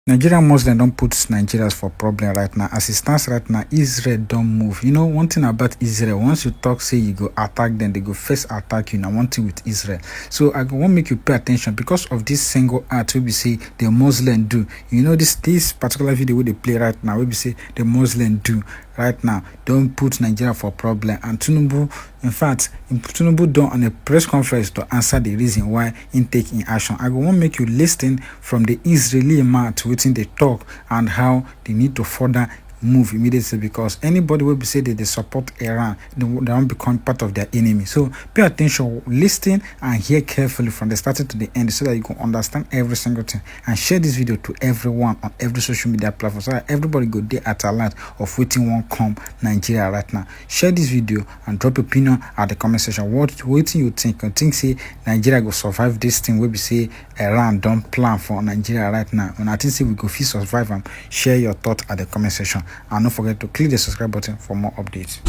Nigerian Muslims don't put Nigerians for problem right now. As it stands right now, Israel don't move. You know, one thing about Israel, once you talk, say you go attack them, they go first attack you. Now, one thing with Israel. So I want to make you pay attention because of this single act, we say the Muslim do. You know, this particular video where they play right now, we say the Muslim do right now. Don't put Nigeria for problem. And Tinubu, in fact, Tinubu done on a press conference to answer the reason why in taking action. I want to make you listen from the Israeli man to within they talk and how they need to further move immediately, because anybody will be say that they support Iran, they won't become part of their enemy. So pay attention, listen and hear carefully from the start to the end so that you can understand every single thing, and share this video to everyone on every social media platform so that everybody go there at alert of waiting one come Nigeria right now. Share this video and drop opinion at the comment section. What you think? You think say Nigeria go survive this thing where we say Iran don't plan for Nigeria right now? When I think say we go fit survive them, share your thoughts at the comment section. And don't forget to click the subscribe button for more updates.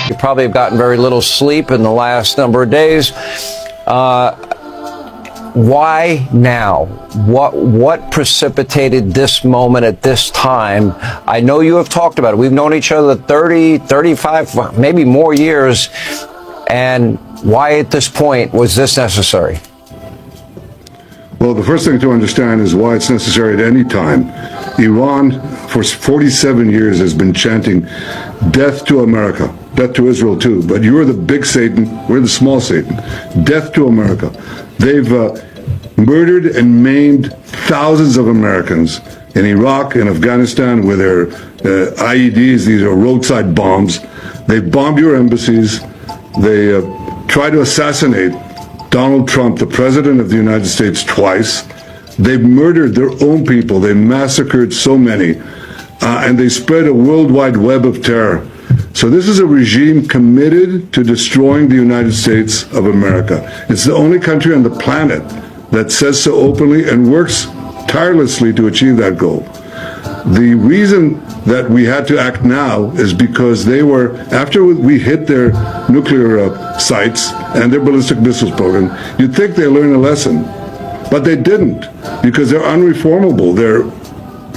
You probably have gotten very little sleep in the last number of days. Why now? What precipitated this moment at this time? I know you have talked about it. We've known each other 30, 35, maybe more years. And why at this point was this necessary? Well, the first thing to understand is why it's necessary at any time. Iran, for 47 years, has been chanting death to America, death to Israel too, but you're the big Satan, we're the small Satan, death to America. They've murdered and maimed thousands of Americans in Iraq and Afghanistan with their IEDs, these are roadside bombs. They bombed your embassies. They tried to assassinate Donald Trump, the President of the United States, twice. They've murdered their own people. They massacred so many. And they spread a worldwide web of terror. So this is a regime committed to destroying the United States of America. It's the only country on the planet that says so openly and works tirelessly to achieve that goal. The reason that we had to act now is because they were, after we hit their nuclear sites and their ballistic missiles program, you'd think they learned a lesson, but they didn't, because they're unreformable. They're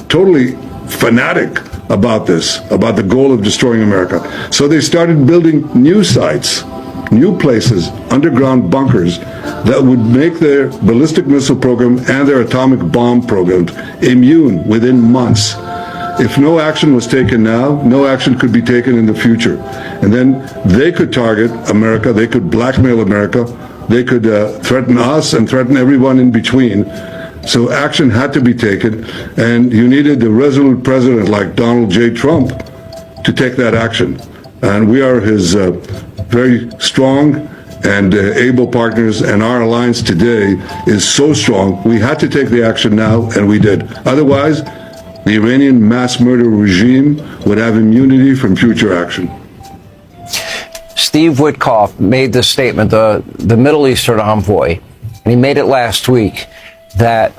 totally fanatic about this, about the goal of destroying America. So they started building new sites, new places, underground bunkers that would make their ballistic missile program and their atomic bomb program immune within months. If no action was taken now, no action could be taken in the future. And then they could target America, they could blackmail America, they could threaten us and threaten everyone in between. So action had to be taken, and you needed a resolute president like Donald J. Trump to take that action. And we are his very strong and able partners, and our alliance today is so strong. We had to take the action now, and we did. Otherwise, the Iranian mass murder regime would have immunity from future action. Steve Witkoff made this statement, the Middle Eastern envoy, and he made it last week, that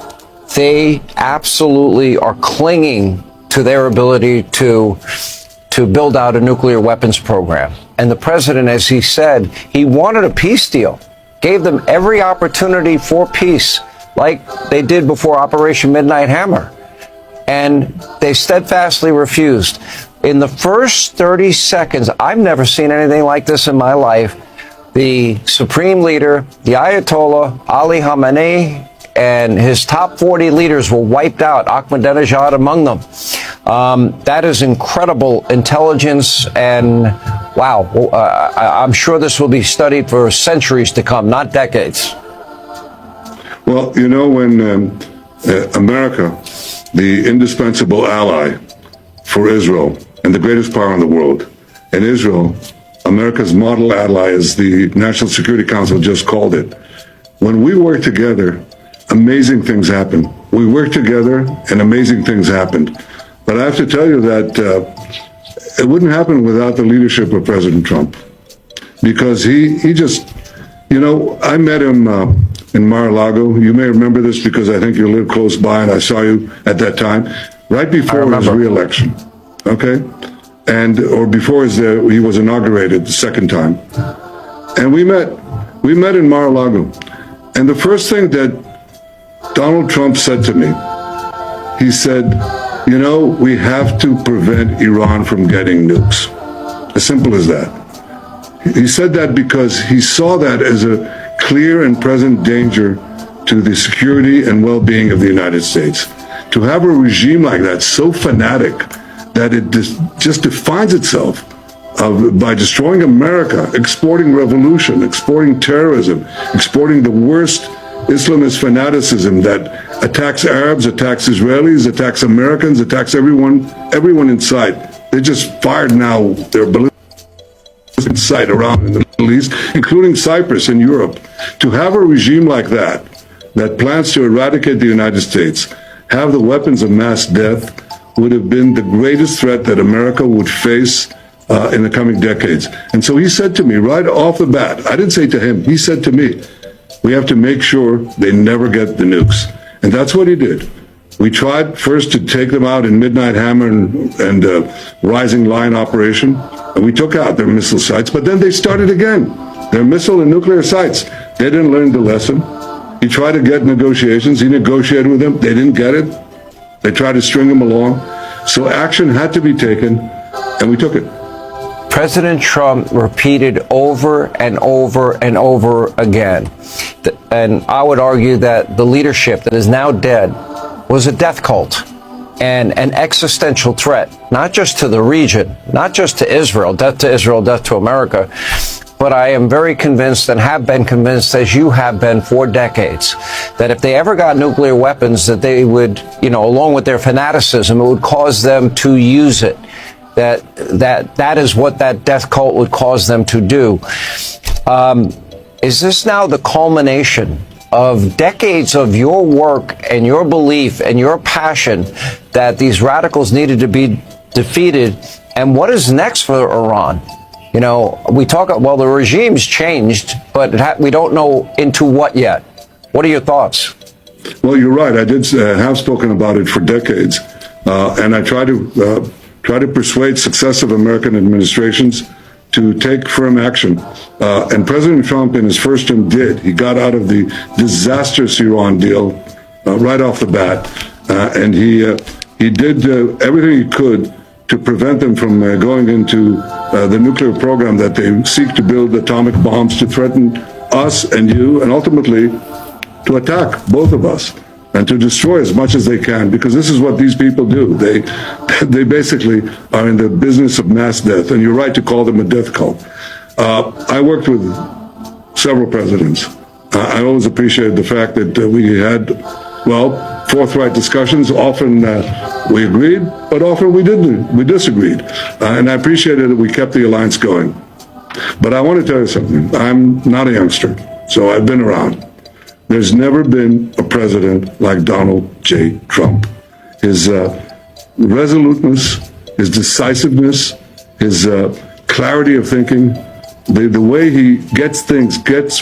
they absolutely are clinging to their ability to build out a nuclear weapons program. And the president, as he said, he wanted a peace deal, gave them every opportunity for peace, like they did before Operation Midnight Hammer. And they steadfastly refused. In the first 30 seconds, I've never seen anything like this in my life. The supreme leader, the Ayatollah Ali Khamenei, and his top 40 leaders were wiped out, Ahmadinejad among them. That is incredible intelligence, and wow, I'm sure this will be studied for centuries to come, not decades. Well, you know, when America, the indispensable ally for Israel and the greatest power in the world, and Israel, America's model ally, as the National Security Council just called it, when we work together, amazing things happen. We worked together and amazing things happened. But I have to tell you that it wouldn't happen without the leadership of President Trump. Because he just, you know, I met him in Mar-a-Lago. You may remember this because I think you live close by and I saw you at that time, right before his re-election, okay? Or before he was inaugurated the second time. And we met in Mar-a-Lago. And the first thing that Donald Trump said to me, he said, you know, we have to prevent Iran from getting nukes. As simple as that. He said that because he saw that as a clear and present danger to the security and well-being of the United States. To have a regime like that, so fanatic, that it just defines itself by destroying America, exporting revolution, exporting terrorism, exporting the worst Islamist fanaticism that attacks Arabs, attacks Israelis, attacks Americans, attacks everyone in sight. They just fired now their ballistic sight around in the Middle East, including Cyprus and Europe. To have a regime like that, that plans to eradicate the United States, have the weapons of mass death, would have been the greatest threat that America would face in the coming decades. And so he said to me right off the bat, I didn't say to him, he said to me, we have to make sure they never get the nukes. And that's what he did. We tried first to take them out in Midnight Hammer and Rising Lion operation, and we took out their missile sites, but then they started again. Their missile and nuclear sites. They didn't learn the lesson. He tried to get negotiations. He negotiated with them. They didn't get it. They tried to string him along. So action had to be taken, and we took it. President Trump repeated over and over and over again, and I would argue that the leadership that is now dead was a death cult and an existential threat, not just to the region, not just to Israel, death to America, but I am very convinced and have been convinced, as you have been for decades, that if they ever got nuclear weapons, that they would, along with their fanaticism, it would cause them to use it. That is what that death cult would cause them to do. Is this now the culmination of decades of your work and your belief and your passion that these radicals needed to be defeated? And what is next for Iran? We talk, well, the regime's changed, but we don't know into what yet. What are your thoughts? Well, you're right. I did have spoken about it for decades. And I try to persuade successive American administrations to take firm action. And President Trump in his first term did. He got out of the disastrous Iran deal right off the bat. And he did everything he could to prevent them from going into the nuclear program that they seek to build atomic bombs to threaten us and you, and ultimately to attack both of us and to destroy as much as they can, because this is what these people do. They basically are in the business of mass death, and you're right to call them a death cult. I worked with several presidents. I always appreciated the fact that we had, forthright discussions. Often we agreed, but often we didn't. We disagreed. And I appreciated that we kept the alliance going. But I want to tell you something. I'm not a youngster, so I've been around. There's never been a president like Donald J. Trump. His resoluteness, his decisiveness, his clarity of thinking, the way he gets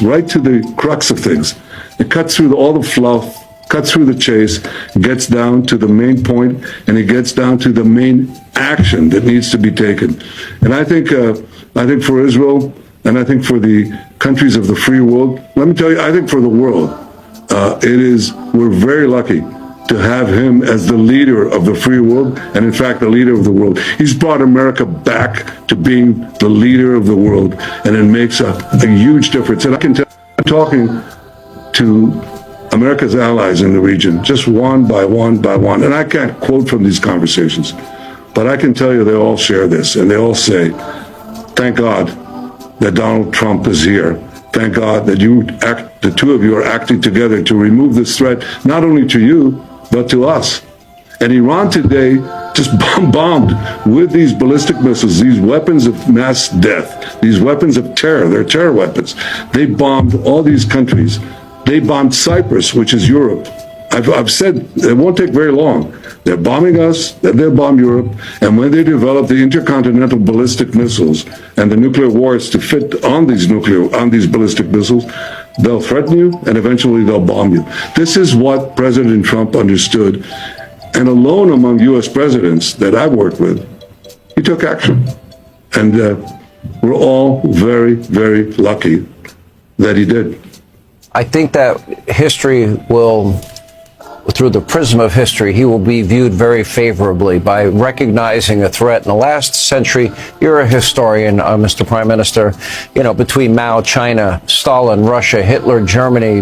right to the crux of things. It cuts through all the fluff, cuts through the chase, gets down to the main point, and it gets down to the main action that needs to be taken. And I think for Israel, and I think for the countries of the free world, let me tell you, I think for the world, we're very lucky to have him as the leader of the free world, and in fact, the leader of the world. He's brought America back to being the leader of the world, and it makes a huge difference. And I can tell, I'm talking to America's allies in the region, just one by one by one. And I can't quote from these conversations, but I can tell you they all share this, and they all say, thank God that Donald Trump is here. Thank God that the two of you are acting together to remove this threat, not only to you, but to us. And Iran today just bombed with these ballistic missiles, these weapons of mass death, these weapons of terror, they're terror weapons. They bombed all these countries. They bombed Cyprus, which is Europe. I've said it won't take very long. They're bombing us, then they'll bomb Europe, and when they develop the intercontinental ballistic missiles and the nuclear wars to fit on these ballistic missiles, they'll threaten you, and eventually they'll bomb you. This is what President Trump understood, and alone among U.S. presidents that I've worked with, he took action. And we're all very, very lucky that he did. I think that history will through the prism of history, he will be viewed very favorably by recognizing a threat. In the last century, you're a historian, Mr. Prime Minister, between Mao, China, Stalin, Russia, Hitler, Germany,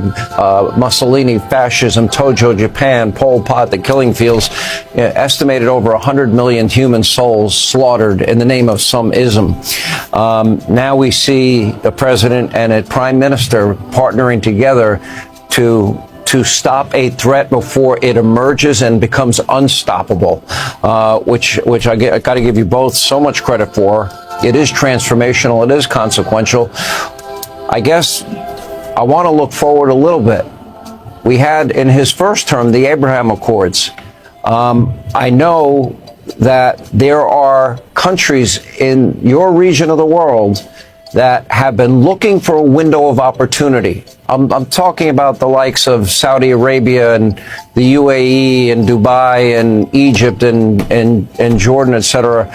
Mussolini, fascism, Tojo, Japan, Pol Pot, the killing fields, estimated over 100 million human souls slaughtered in the name of some ism. Now we see the president and a prime minister partnering together to stop a threat before it emerges and becomes unstoppable, which I got to give you both so much credit for. It is transformational. It is consequential. I guess I want to look forward a little bit. We had in his first term the Abraham Accords. I know that there are countries in your region of the world that have been looking for a window of opportunity. I'm talking about the likes of Saudi Arabia and the UAE and Dubai and Egypt and Jordan, etc.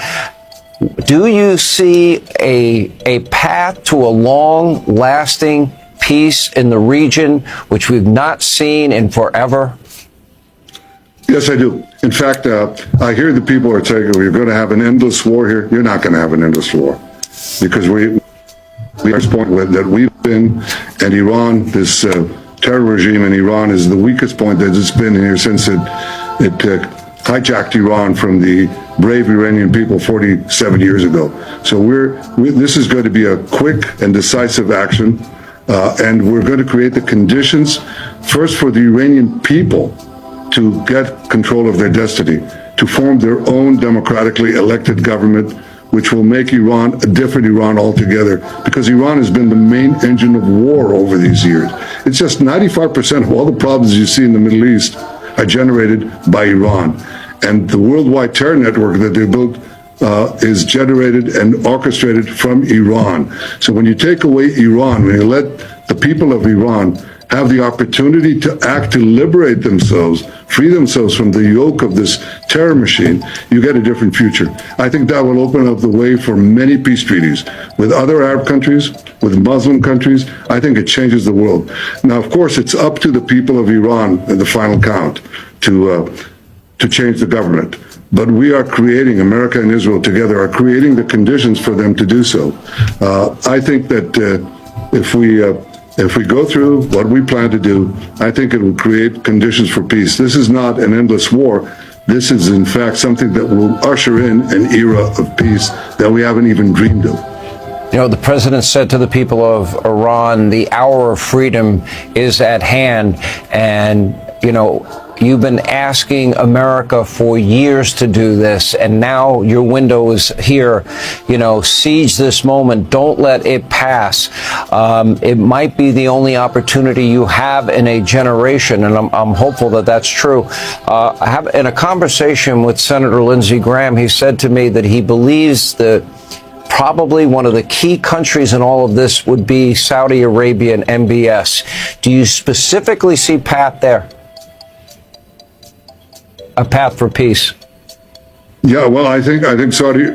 Do you see a path to a long-lasting peace in the region, which we've not seen in forever? Yes, I do. In fact, I hear the people are saying we're going to have an endless war here. You're not going to have an endless war, because we are at this point that we've been, and Iran, this terror regime in Iran is the weakest point that it's been here since it hijacked Iran from the brave Iranian people 47 years ago. So this is going to be a quick and decisive action, and we're going to create the conditions first for the Iranian people to get control of their destiny, to form their own democratically elected government, which will make Iran a different Iran altogether, because Iran has been the main engine of war over these years. It's just 95% of all the problems you see in the Middle East are generated by Iran. And the worldwide terror network that they built is generated and orchestrated from Iran. So when you take away Iran, when you let the people of Iran have the opportunity to act, to liberate themselves, free themselves from the yoke of this terror machine, you get a different future. I think that will open up the way for many peace treaties with other Arab countries, with Muslim countries. I think it changes the world. Now, of course, it's up to the people of Iran in the final count to change the government. But we are creating, America and Israel together are creating the conditions for them to do so. I think that if we go through what we plan to do, I think it will create conditions for peace. This is not an endless war. This is, in fact, something that will usher in an era of peace that we haven't even dreamed of. The president said to the people of Iran, the hour of freedom is at hand. And, you've been asking America for years to do this, and now your window is here. Seize this moment. Don't let it pass. It might be the only opportunity you have in a generation, and I'm hopeful that that's true. In a conversation with Senator Lindsey Graham, he said to me that he believes that probably one of the key countries in all of this would be Saudi Arabia and MBS. Do you specifically see path there? A path for peace? Yeah, well, I think Saudi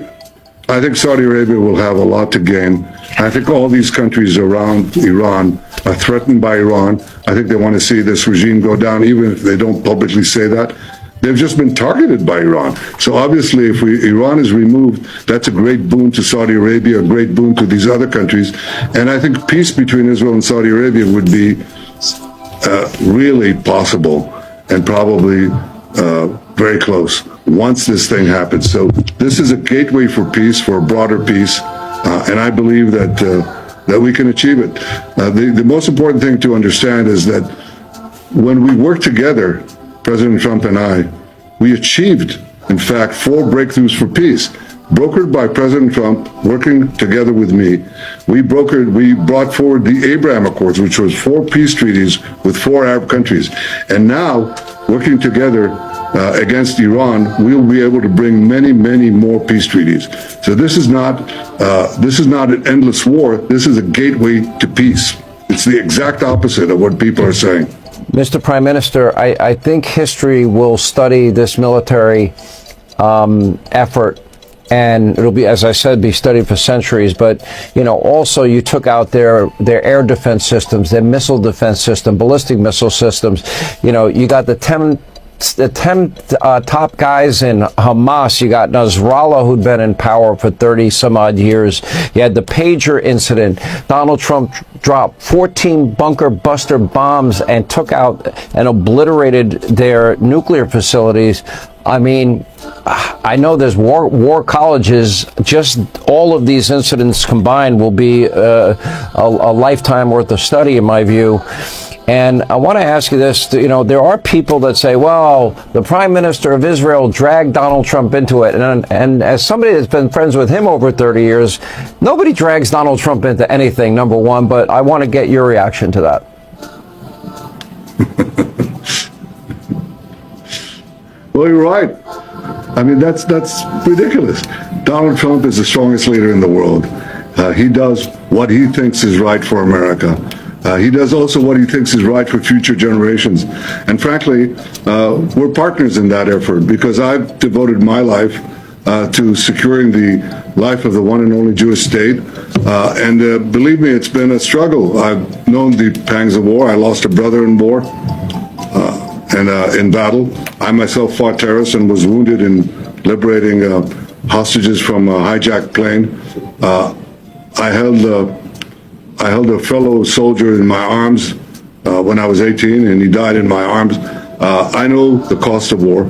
Arabia will have a lot to gain. I think all these countries around Iran are threatened by Iran. I think they want to see this regime go down, even if they don't publicly say that. They've just been targeted by Iran. So obviously, if Iran is removed, that's a great boon to Saudi Arabia, a great boon to these other countries. And I think peace between Israel and Saudi Arabia would be really possible, and probably very close once this thing happens. So this is a gateway for peace, for a broader peace, and I believe that we can achieve it. The most important thing to understand is that when we work together, President Trump and I, we achieved, in fact, 4 breakthroughs for peace. Brokered by President Trump, working together with me, we brought forward the Abraham Accords, which was 4 peace treaties with 4 Arab countries. And now, working together against Iran, we'll be able to bring many, many more peace treaties. So this is not an endless war. This is a gateway to peace. It's the exact opposite of what people are saying. Mr. Prime Minister, I think history will study this military effort and it'll be, as I said, be studied for centuries. But, you know, also you took out their air defense systems, their missile defense system, ballistic missile systems. You know, you got the 10 top guys in Hamas. You got Nasrallah, who'd been in power for 30 some odd years. You had the pager incident. Donald Trump dropped 14 bunker buster bombs and took out and obliterated their nuclear facilities. I mean, I know there's war colleges. Just all of these incidents combined will be a lifetime worth of study, in my view. And I want to ask you this, you know, there are people that say, well, the Prime Minister of Israel dragged Donald Trump into it. And as somebody that's been friends with him over 30 years, nobody drags Donald Trump into anything, number one, but I want to get your reaction to that. Well, you're right. I mean, that's ridiculous. Donald Trump is the strongest leader in the world. He does what he thinks is right for America. He does also what he thinks is right for future generations. And frankly, we're partners in that effort because I've devoted my life to securing the life of the one and only Jewish state. And believe me, it's been a struggle. I've known the pangs of war. I lost a brother in war and in battle. I myself fought terrorists and was wounded in liberating hostages from a hijacked plane. I held a fellow soldier in my arms when I was 18, and he died in my arms. I know the cost of war,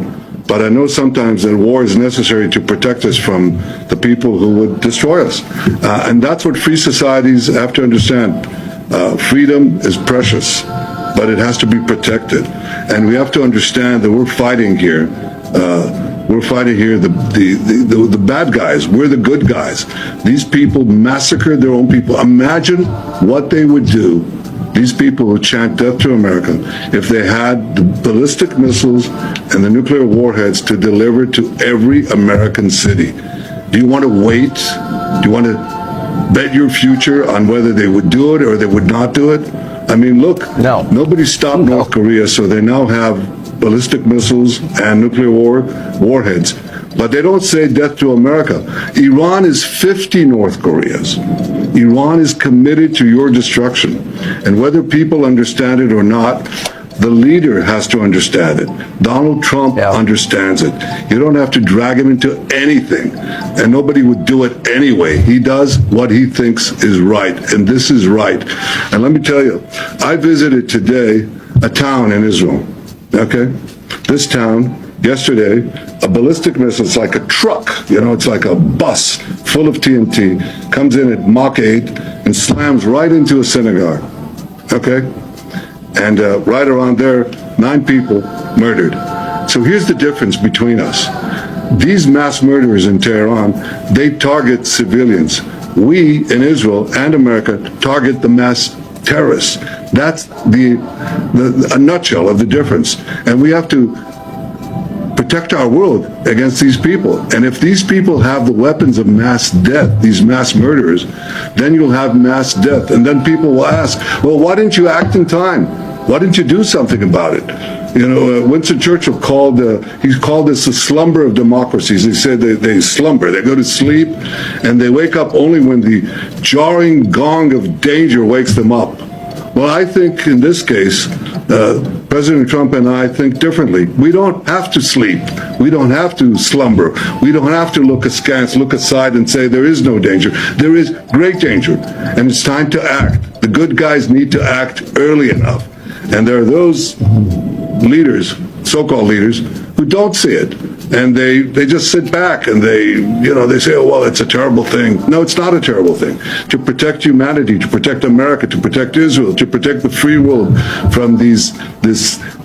but I know sometimes that war is necessary to protect us from the people who would destroy us. And that's what free societies have to understand. Freedom is precious, but it has to be protected. And we have to understand that we're fighting here. We're fighting here the bad guys. We're the good guys. These people massacred their own people. Imagine what they would do, these people who chant death to America, if they had the ballistic missiles and the nuclear warheads to deliver to every American city. Do you want to wait? Do you want to bet your future on whether they would do it or they would not do it? I mean, look, nobody stopped North Korea, so they now have ballistic missiles and nuclear warheads. But they don't say death to America. Iran is 50 North Koreas. Iran is committed to your destruction. And whether people understand it or not, the leader has to understand it. Donald Trump understands it. You don't have to drag him into anything. And nobody would do it anyway. He does what he thinks is right. And this is right. And let me tell you, I visited today a town in Israel. Okay? This town, yesterday, a ballistic missile, it's like a truck, you know, it's like a bus full of TNT, comes in at Mach 8 and slams right into a synagogue. Okay? And right around there, 9 people murdered. So here's the difference between us. These mass murderers in Tehran, they target civilians. We in Israel and America target the mass terrorists. That's a nutshell of the difference. And we have to protect our world against these people. And if these people have the weapons of mass death, these mass murderers, then you'll have mass death. And then people will ask, well, why didn't you act in time? Why didn't you do something about it? You know, Winston Churchill called this the slumber of democracies. He said they slumber, they go to sleep, and they wake up only when the jarring gong of danger wakes them up. Well, I think in this case, President Trump and I think differently. We don't have to sleep. We don't have to slumber. We don't have to look askance, look aside and say there is no danger. There is great danger, and it's time to act. The good guys need to act early enough. And there are those leaders, so-called leaders, who don't see it. And they just sit back and they say, oh, well, it's a terrible thing. No, it's not a terrible thing. To protect humanity, to protect America, to protect Israel, to protect the free world from this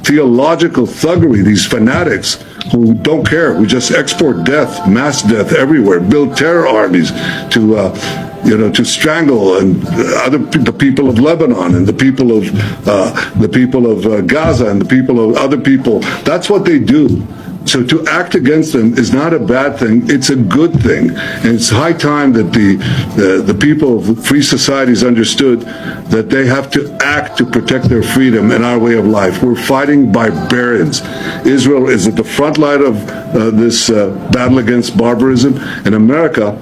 theological thuggery, these fanatics who don't care, who just export death, mass death everywhere, build terror armies to strangle the people of Lebanon and the people of Gaza and the people of other people. That's what they do. So to act against them is not a bad thing, it's a good thing. And it's high time that the people of free societies understood that they have to act to protect their freedom and our way of life. We're fighting barbarians. Israel is at the front line of this battle against barbarism. And America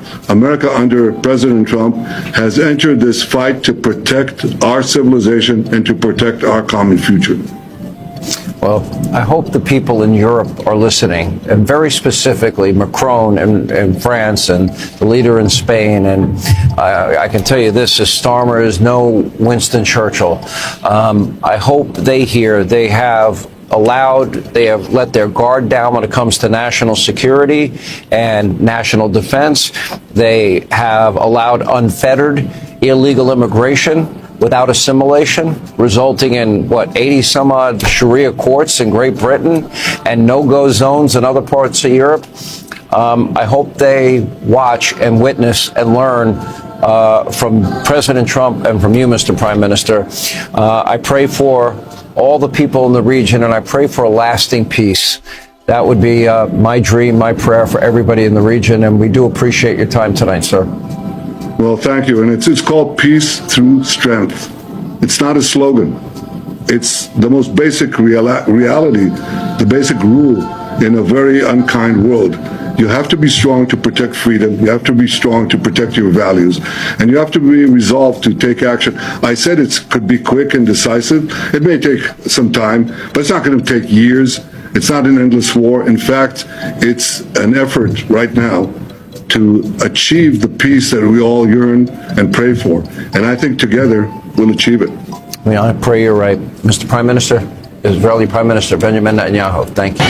under President Trump has entered this fight to protect our civilization and to protect our common future. Well, I hope the people in Europe are listening, and very specifically Macron in France and the leader in Spain. And I can tell you this, as Starmer is no Winston Churchill. I hope they hear they have let their guard down when it comes to national security and national defense. They have allowed unfettered illegal immigration without assimilation, resulting in, 80 some odd Sharia courts in Great Britain and no-go zones in other parts of Europe. I hope they watch and witness and learn from President Trump and from you, Mr. Prime Minister. I pray for all the people in the region, and I pray for a lasting peace. That would be my dream, my prayer for everybody in the region, and we do appreciate your time tonight, sir. Well, thank you. And it's called peace through strength. It's not a slogan. It's the most basic reality, the basic rule in a very unkind world. You have to be strong to protect freedom. You have to be strong to protect your values. And you have to be resolved to take action. I said it could be quick and decisive. It may take some time, but it's not going to take years. It's not an endless war. In fact, it's an effort right now to achieve the peace that we all yearn and pray for. And I think together we'll achieve it. I pray you're right. Mr. Prime Minister, Israeli Prime Minister Benjamin Netanyahu, thank you.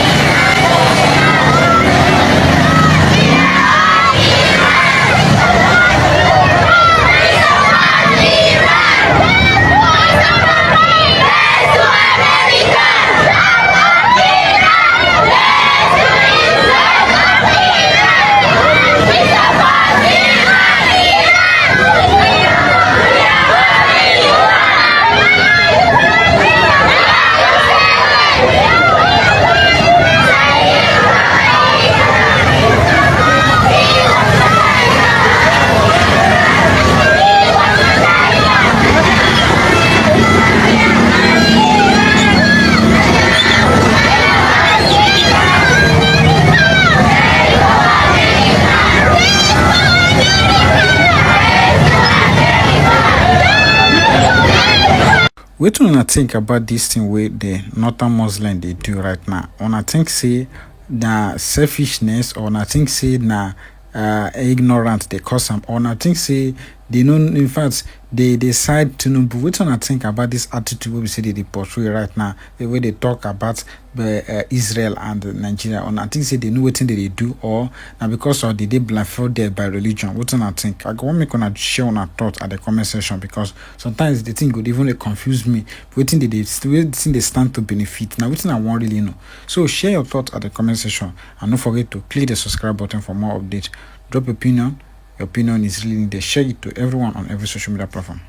Wetin una think about this thing wey the northern Muslim they do right now? Una think say na selfishness, or una think say na ignorant they cause am, or una think say they know, in fact they decide to know. But wetin una think about this attitude wey we say they portray right now, the way they talk about Israel and Nigeria? Una think say they know wetin they do, or na because of they blindfolded by religion? Wetin una think? I go want make una share una thoughts at the comment section, because sometimes the thing could even confuse me. Wetin they stand to benefit. Now wetin I want really know. So share your thoughts at the comment section, and don't forget to click the subscribe button for more updates. Drop opinion. Your opinion is really needed. Share it to everyone on every social media platform.